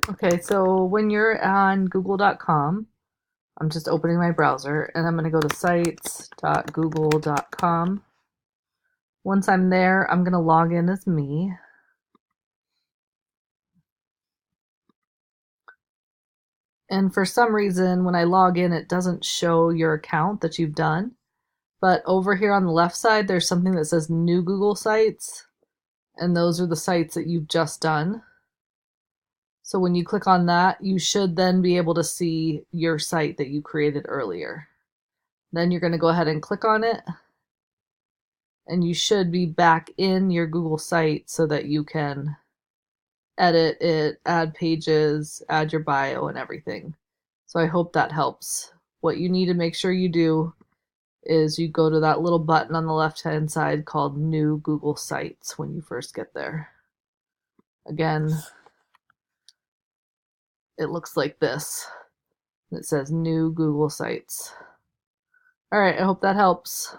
Okay, so when you're on google.com, I'm just opening my browser and I'm going to go to sites.google.com. Once I'm there, I'm going to log in as me. And for some reason, when I log in, it doesn't show your account that you've done. But over here on the left side, there's something that says new Google sites. And those are the sites that you've just done. So when you click on that, you should then be able to see your site that you created earlier. Then you're going to go ahead and click on it. And you should be back in your Google site so that you can edit it, add pages, add your bio, and everything. So I hope that helps. What you need to make sure you do is you go to that little button on the left-hand side called New Google Sites when you first get there. Again, it looks like this. It says New Google Sites. All right, I hope that helps.